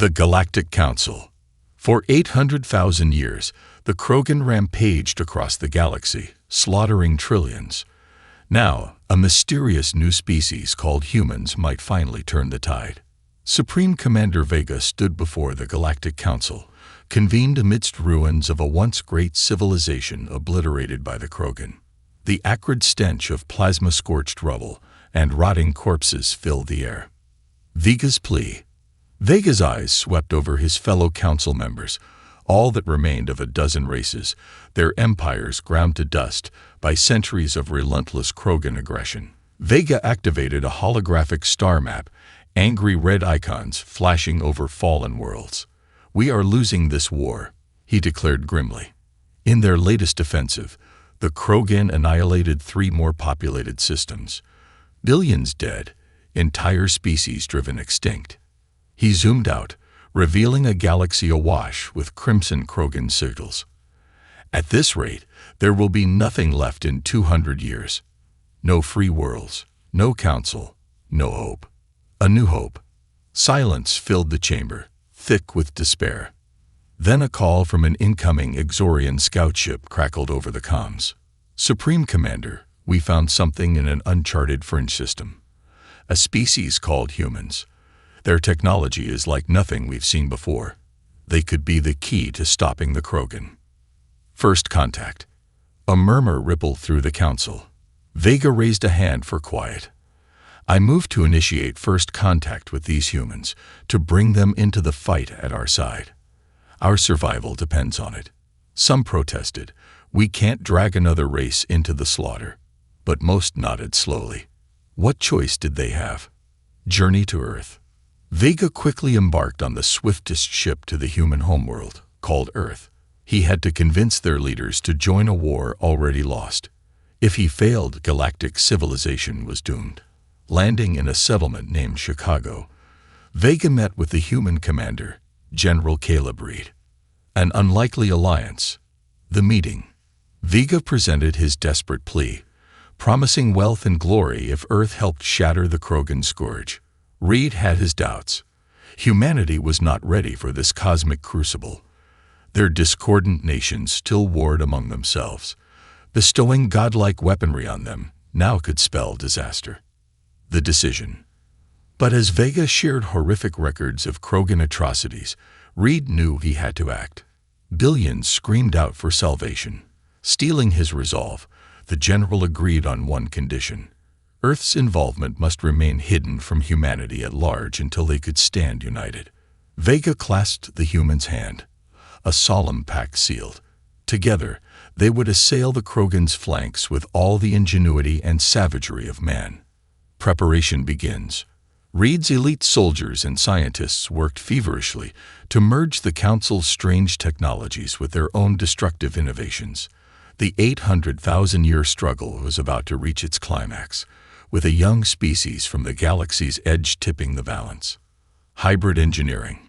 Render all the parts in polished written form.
The Galactic Council. For 800,000 years, the Krogan rampaged across the galaxy, slaughtering trillions. Now, a mysterious new species called humans might finally turn the tide. Supreme Commander Vega stood before the Galactic Council, convened amidst ruins of a once great civilization obliterated by the Krogan. The acrid stench of plasma-scorched rubble and rotting corpses filled the air. Vega's plea. Vega's eyes swept over his fellow council members, all that remained of a dozen races, their empires ground to dust by centuries of relentless Krogan aggression. Vega activated a holographic star map, angry red icons flashing over fallen worlds. "We are losing this war," he declared grimly. In their latest offensive, the Krogan annihilated 3 more populated systems. Billions dead, entire species driven extinct. He zoomed out, revealing a galaxy awash with crimson Krogan sigils. At this rate, there will be nothing left in 200 years. No free worlds, no council, no hope. A new hope. Silence filled the chamber, thick with despair. Then a call from an incoming Exorian scout ship crackled over the comms. "Supreme Commander, we found something in an uncharted fringe system. A species called humans. Their technology is like nothing we've seen before. They could be the key to stopping the Krogan." First contact. A murmur rippled through the council. Vega raised a hand for quiet. "I move to initiate first contact with these humans, to bring them into the fight at our side. Our survival depends on it." Some protested. "We can't drag another race into the slaughter." But most nodded slowly. What choice did they have? Journey to Earth. Vega quickly embarked on the swiftest ship to the human homeworld, called Earth. He had to convince their leaders to join a war already lost. If he failed, galactic civilization was doomed. Landing in a settlement named Chicago, Vega met with the human commander, General Caleb Reed. An unlikely alliance. The meeting. Vega presented his desperate plea, promising wealth and glory if Earth helped shatter the Krogan scourge. Reed had his doubts. Humanity was not ready for this cosmic crucible. Their discordant nations still warred among themselves. Bestowing godlike weaponry on them now could spell disaster. The decision. But as Vega shared horrific records of Krogan atrocities, Reed knew he had to act. Billions screamed out for salvation. Stealing his resolve, the general agreed on one condition. Earth's involvement must remain hidden from humanity at large until they could stand united. Vega clasped the human's hand. A solemn pact sealed. Together, they would assail the Krogan's flanks with all the ingenuity and savagery of man. Preparation begins. Reed's elite soldiers and scientists worked feverishly to merge the Council's strange technologies with their own destructive innovations. The 800,000-year struggle was about to reach its climax, with a young species from the galaxy's edge tipping the balance. Hybrid engineering.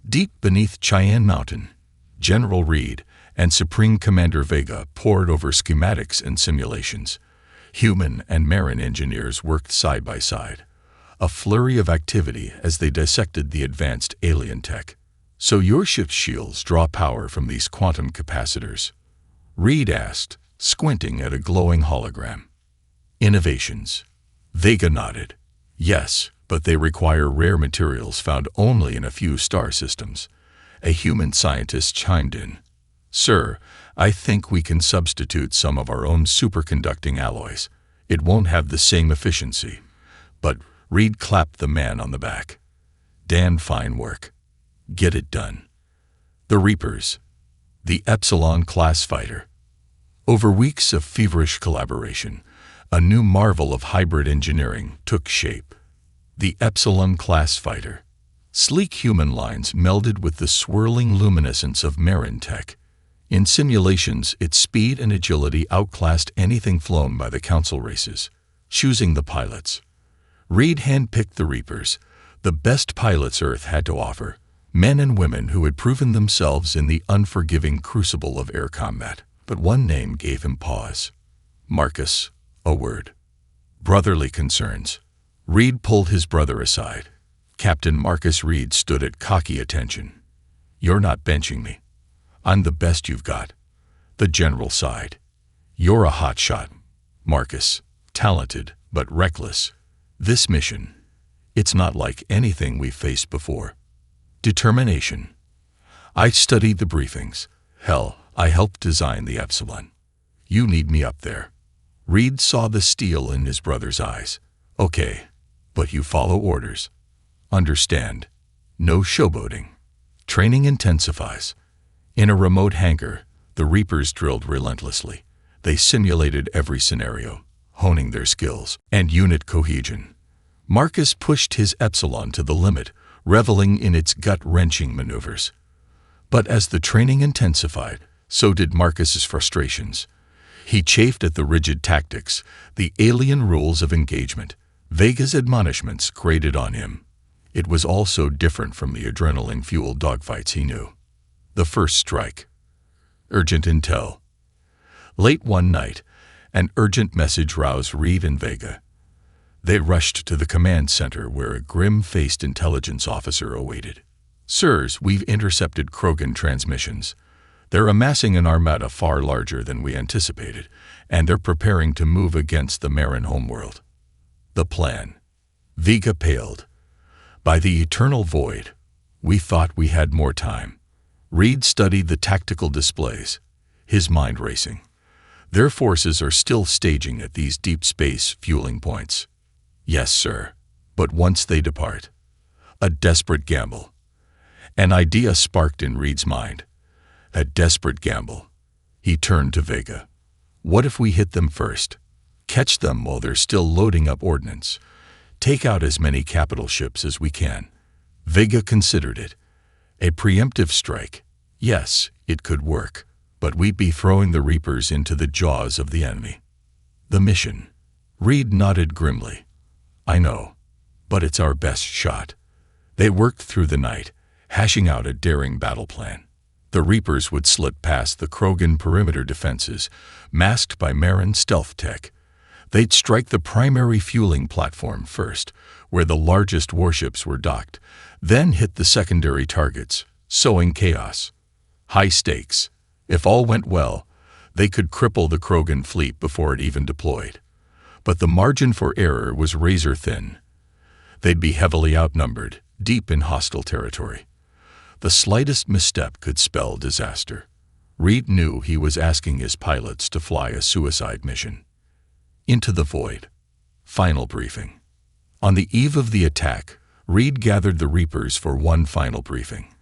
Deep beneath Cheyenne Mountain, General Reed and Supreme Commander Vega pored over schematics and simulations. Human and Marin engineers worked side by side, a flurry of activity as they dissected the advanced alien tech. "So your ship's shields draw power from these quantum capacitors?" Reed asked, squinting at a glowing hologram. "Innovations." Vega nodded. "Yes, but they require rare materials found only in a few star systems." A human scientist chimed in. "Sir, I think we can substitute some of our own superconducting alloys. It won't have the same efficiency." But Reed clapped the man on the back. "Dan, fine work. Get it done." The Reapers. The Epsilon-class fighter. Over weeks of feverish collaboration, a new marvel of hybrid engineering took shape. The Epsilon-class fighter. Sleek human lines melded with the swirling luminescence of Marin tech. In simulations, its speed and agility outclassed anything flown by the Council races. Choosing the pilots. Reed handpicked the Reapers, the best pilots Earth had to offer, men and women who had proven themselves in the unforgiving crucible of air combat. But one name gave him pause. Marcus, a word. Brotherly concerns. Reed pulled his brother aside. Captain Marcus Reed stood at cocky attention. "You're not benching me. I'm the best you've got." The general sighed. "You're a hotshot, Marcus. Talented, but reckless. This mission, it's not like anything we've faced before. Determination. I studied the briefings. Hell, I helped design the Epsilon. You need me up there." Reed saw the steel in his brother's eyes. "Okay, but you follow orders. Understand. No showboating. Training intensifies." In a remote hangar, the Reapers drilled relentlessly. They simulated every scenario, honing their skills and unit cohesion. Marcus pushed his Epsilon to the limit, reveling in its gut-wrenching maneuvers. But as the training intensified, so did Marcus's frustrations. He chafed at the rigid tactics, the alien rules of engagement. Vega's admonishments grated on him. It was all so different from the adrenaline-fueled dogfights he knew. The first strike. Urgent intel. Late one night, an urgent message roused Reed and Vega. They rushed to the command center where a grim-faced intelligence officer awaited. "Sirs, we've intercepted Krogan transmissions. They're amassing an armada far larger than we anticipated, and they're preparing to move against the Marin homeworld." The plan. Vega paled. "By the eternal void, we thought we had more time." Reed studied the tactical displays, his mind racing. Their forces are still staging at these deep space fueling points. Yes, sir. But once they depart, a desperate gamble. An idea sparked in Reed's mind. A desperate gamble. He turned to Vega. "What if we hit them first? Catch them while they're still loading up ordnance. Take out as many capital ships as we can." Vega considered it. A preemptive strike. Yes, it could work, but we'd be throwing the Reapers into the jaws of the enemy. The mission. Reed nodded grimly. "I know, but it's our best shot." They worked through the night, hashing out a daring battle plan. The Reapers would slip past the Krogan perimeter defenses, masked by Marin stealth tech. They'd strike the primary fueling platform first, where the largest warships were docked, then hit the secondary targets, sowing chaos. High stakes. If all went well, they could cripple the Krogan fleet before it even deployed. But the margin for error was razor thin. They'd be heavily outnumbered, deep in hostile territory. The slightest misstep could spell disaster. Reed knew he was asking his pilots to fly a suicide mission. Into the void. Final briefing. On the eve of the attack, Reed gathered the Reapers for one final briefing.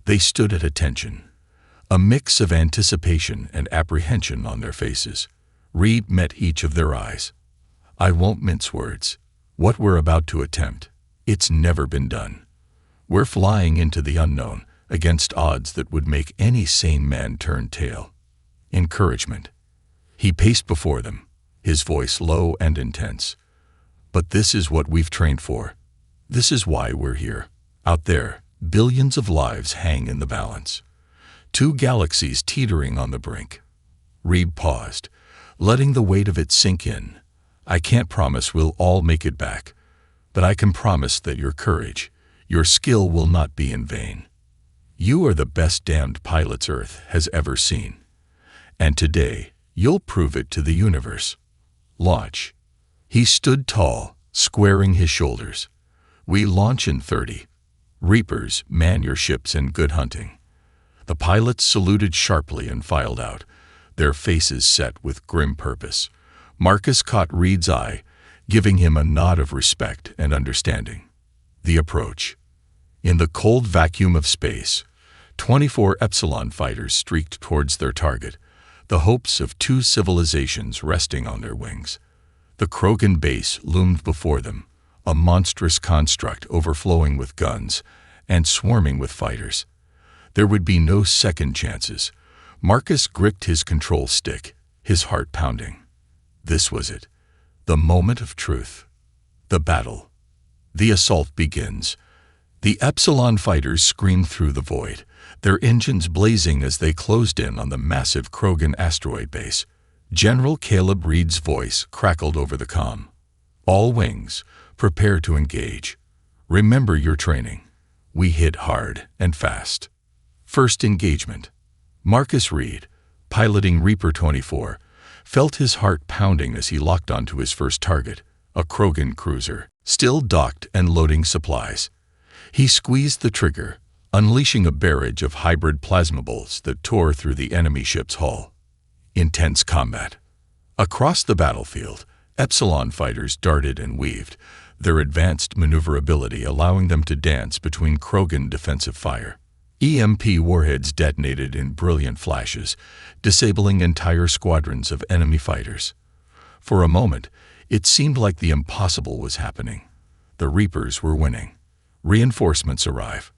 They stood at attention, a mix of anticipation and apprehension on their faces. Reed met each of their eyes. "I won't mince words. What we're about to attempt, it's never been done. We're flying into the unknown, against odds that would make any sane man turn tail." Encouragement. He paced before them, his voice low and intense. "But this is what we've trained for. This is why we're here. Out there, billions of lives hang in the balance. Two galaxies teetering on the brink." Reed paused, letting the weight of it sink in. "I can't promise we'll all make it back, but I can promise that your courage, your skill will not be in vain. You are the best damned pilots Earth has ever seen. And today, you'll prove it to the universe. Launch." He stood tall, squaring his shoulders. "We launch in 30. Reapers, man your ships and good hunting." The pilots saluted sharply and filed out, their faces set with grim purpose. Marcus caught Reed's eye, giving him a nod of respect and understanding. The approach. In the cold vacuum of space, 24 Epsilon fighters streaked towards their target, the hopes of two civilizations resting on their wings. The Krogan base loomed before them, a monstrous construct overflowing with guns and swarming with fighters. There would be no second chances. Marcus gripped his control stick, his heart pounding. This was it, the moment of truth. The battle. The assault begins. The Epsilon fighters screamed through the void, their engines blazing as they closed in on the massive Krogan asteroid base. General Caleb Reed's voice crackled over the comm. "All wings, prepare to engage." Remember your training. We hit hard and fast. First engagement. Marcus Reed, piloting Reaper 24, felt his heart pounding as he locked onto his first target, a Krogan cruiser, still docked and loading supplies. He squeezed the trigger, unleashing a barrage of hybrid plasmables that tore through the enemy ship's hull. Intense combat. Across the battlefield, Epsilon fighters darted and weaved, their advanced maneuverability allowing them to dance between Krogan defensive fire. EMP warheads detonated in brilliant flashes, disabling entire squadrons of enemy fighters. For a moment, it seemed like the impossible was happening. The Reapers were winning. Reinforcements arrive.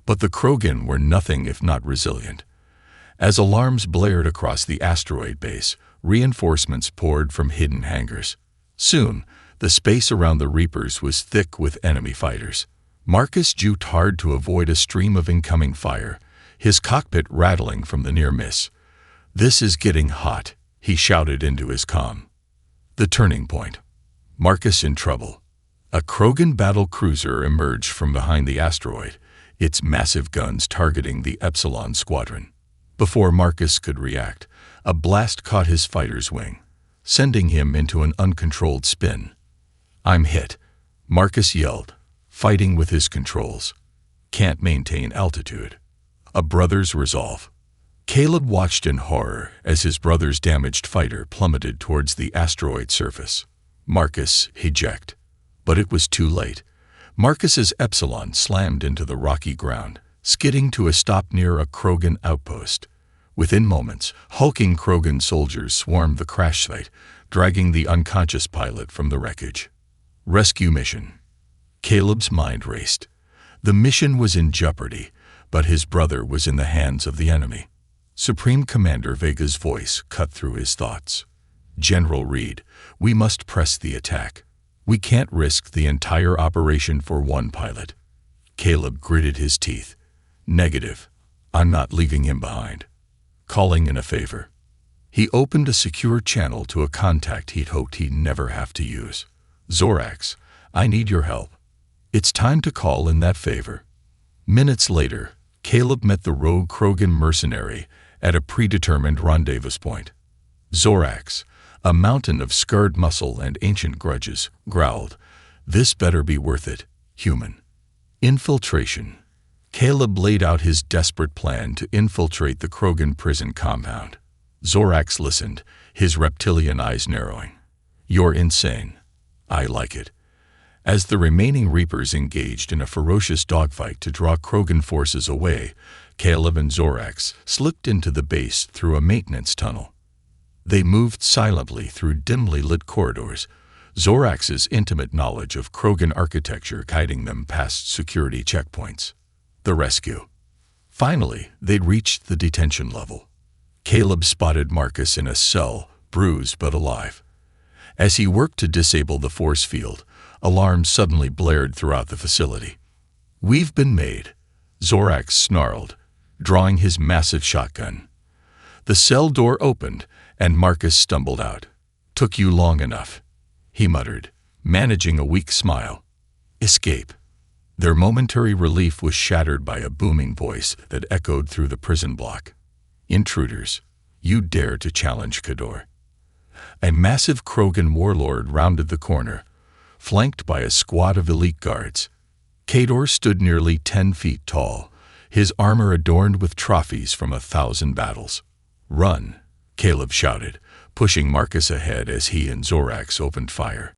But the Krogan were nothing if not resilient. As alarms blared across the asteroid base, reinforcements poured from hidden hangars. Soon, the space around the Reapers was thick with enemy fighters. Marcus juked hard to avoid a stream of incoming fire, his cockpit rattling from the near miss. "This is getting hot," he shouted into his comm. The turning point. Marcus in trouble. A Krogan battle cruiser emerged from behind the asteroid, its massive guns targeting the Epsilon squadron. Before Marcus could react, a blast caught his fighter's wing, sending him into an uncontrolled spin. "I'm hit," Marcus yelled, fighting with his controls. "Can't maintain altitude." A brother's resolve. Caleb watched in horror as his brother's damaged fighter plummeted towards the asteroid surface. Marcus eject. But it was too late. Marcus's Epsilon slammed into the rocky ground, skidding to a stop near a Krogan outpost. Within moments, hulking Krogan soldiers swarmed the crash site, dragging the unconscious pilot from the wreckage. Rescue mission. Caleb's mind raced. The mission was in jeopardy, but his brother was in the hands of the enemy. Supreme Commander Vega's voice cut through his thoughts. "General Reed, we must press the attack. We can't risk the entire operation for one pilot." Caleb gritted his teeth. "Negative. I'm not leaving him behind." Calling in a favor. He opened a secure channel to a contact he'd hoped he'd never have to use. "Zorax, I need your help. It's time to call in that favor." Minutes later, Caleb met the rogue Krogan mercenary at a predetermined rendezvous point. Zorax, a mountain of scarred muscle and ancient grudges, growled, "This better be worth it, human." Infiltration. Caleb laid out his desperate plan to infiltrate the Krogan prison compound. Zorax listened, his reptilian eyes narrowing. "You're insane. I like it." As the remaining Reapers engaged in a ferocious dogfight to draw Krogan forces away, Caleb and Zorax slipped into the base through a maintenance tunnel. They moved silently through dimly lit corridors, Zorax's intimate knowledge of Krogan architecture guiding them past security checkpoints. The rescue. Finally, they'd reached the detention level. Caleb spotted Marcus in a cell, bruised but alive. As he worked to disable the force field, alarms suddenly blared throughout the facility. "We've been made," Zorax snarled, drawing his massive shotgun. The cell door opened, and Marcus stumbled out. "Took you long enough," he muttered, managing a weak smile. "Escape." Their momentary relief was shattered by a booming voice that echoed through the prison block. "Intruders, you dare to challenge Khador." A massive Krogan warlord rounded the corner, flanked by a squad of elite guards. Khador stood nearly 10 feet tall, his armor adorned with trophies from 1,000 battles. "Run," Caleb shouted, pushing Marcus ahead as he and Zorax opened fire.